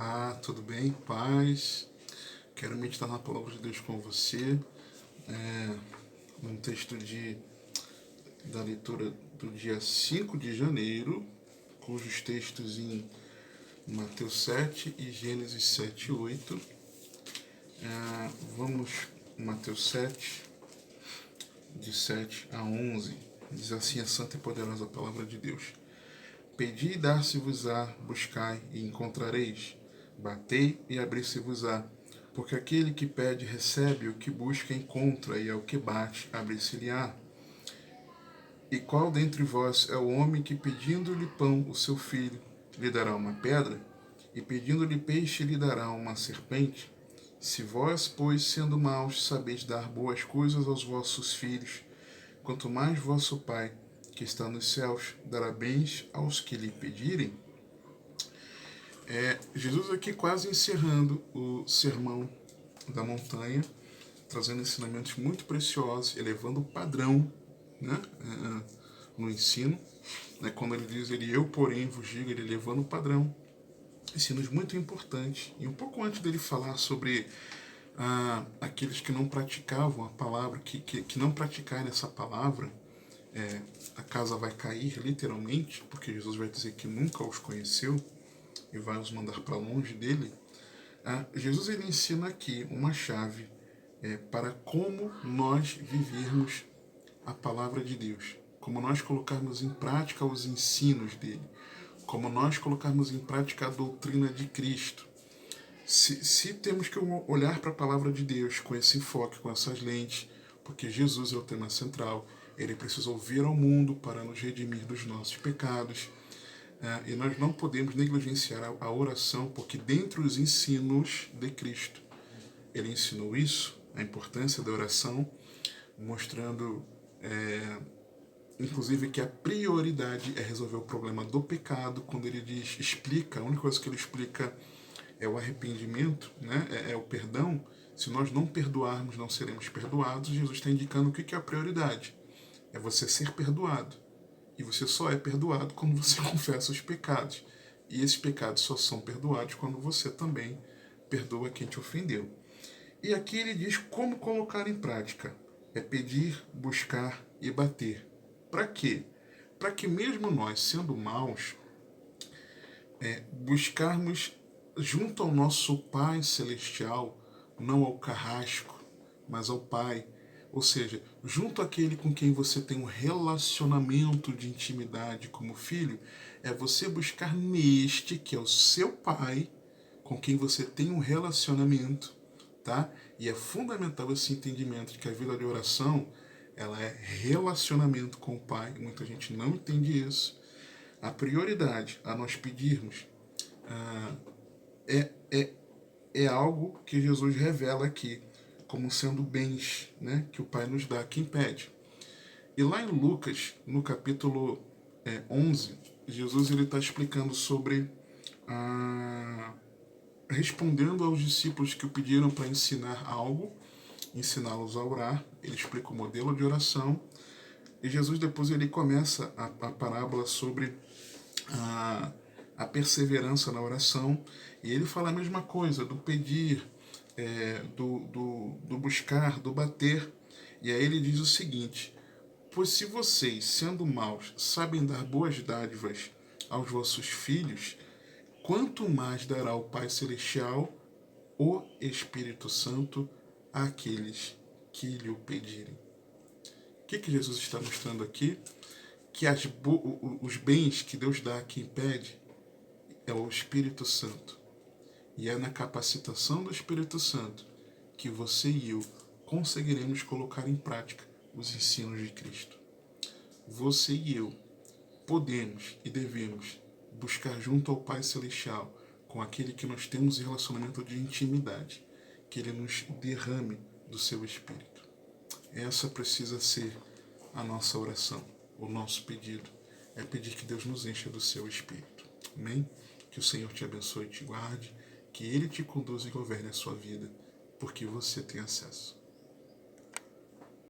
Olá, tudo bem? Paz. Quero meditar na palavra de Deus com você. Um texto da leitura do dia 5 de janeiro, cujos textos em Mateus 7 e Gênesis 7 e 8. Vamos, Mateus 7, de 7 a 11. Diz assim a santa e poderosa palavra de Deus. Pedi e dar-se-vos-á, buscai e encontrareis. Batei e abrir-se-vos-á. Porque aquele que pede recebe, o que busca encontra, e ao que bate abre-se-lhe-á. E qual dentre vós é o homem que, pedindo-lhe pão o seu filho, lhe dará uma pedra? E pedindo-lhe peixe, lhe dará uma serpente? Se vós, pois, sendo maus, sabeis dar boas coisas aos vossos filhos, quanto mais vosso Pai, que está nos céus, dará bens aos que lhe pedirem. Jesus aqui quase encerrando o sermão da montanha, trazendo ensinamentos muito preciosos, elevando o padrão, né, no ensino. Quando ele diz, eu porém vos digo, ele elevando o padrão. Ensinos muito importantes. E um pouco antes dele falar sobre aqueles que não praticavam a palavra, que não praticarem essa palavra, a casa vai cair literalmente, porque Jesus vai dizer que nunca os conheceu e vai os mandar para longe dele. Jesus ele ensina aqui uma chave para como nós vivermos a palavra de Deus, como nós colocarmos em prática os ensinos dele, como nós colocarmos em prática a doutrina de Cristo. Se temos que olhar para a palavra de Deus com esse enfoque, com essas lentes, porque Jesus é o tema central, ele precisou vir ao mundo para nos redimir dos nossos pecados, e nós não podemos negligenciar a oração, porque dentre os ensinos de Cristo, ele ensinou isso, a importância da oração, mostrando inclusive que a prioridade é resolver o problema do pecado. Quando ele explica, a única coisa que ele explica é o arrependimento, né? é o perdão. Se nós não perdoarmos, não seremos perdoados. Jesus está indicando o que é a prioridade. É você ser perdoado. E você só é perdoado quando você confessa os pecados. E esses pecados só são perdoados quando você também perdoa quem te ofendeu. E aqui ele diz como colocar em prática. É pedir, buscar e bater. Para quê? Para que mesmo nós, sendo maus, buscarmos junto ao nosso Pai Celestial, não ao carrasco, mas ao Pai. Ou seja, junto àquele com quem você tem um relacionamento de intimidade como filho, é você buscar neste, que é o seu Pai, com quem você tem um relacionamento, tá? E é fundamental esse entendimento de que a vida de oração, ela é relacionamento com o Pai. Muita gente não entende isso. A prioridade a nós pedirmos é algo que Jesus revela aqui como sendo bens, né, que o Pai nos dá, quem pede. E lá em Lucas, no capítulo 11, Jesus está explicando sobre respondendo aos discípulos que o pediram para ensinar algo, ensiná-los a orar. Ele explica o modelo de oração. E Jesus depois ele começa a parábola sobre a perseverança na oração. E ele fala a mesma coisa, do pedir, do buscar, do bater. E aí ele diz o seguinte: pois se vocês, sendo maus, sabem dar boas dádivas aos vossos filhos, quanto mais dará o Pai Celestial, o Espírito Santo, àqueles que lhe o pedirem. O que Jesus está mostrando aqui? Que os bens que Deus dá a quem pede é o Espírito Santo. E é na capacitação do Espírito Santo que você e eu conseguiremos colocar em prática os ensinos de Cristo. Você e eu podemos e devemos buscar junto ao Pai Celestial, com aquele que nós temos em relacionamento de intimidade, que ele nos derrame do seu Espírito. Essa precisa ser a nossa oração, o nosso pedido. É pedir que Deus nos encha do seu Espírito. Amém? Que o Senhor te abençoe e te guarde, que ele te conduza e governe a sua vida, porque você tem acesso.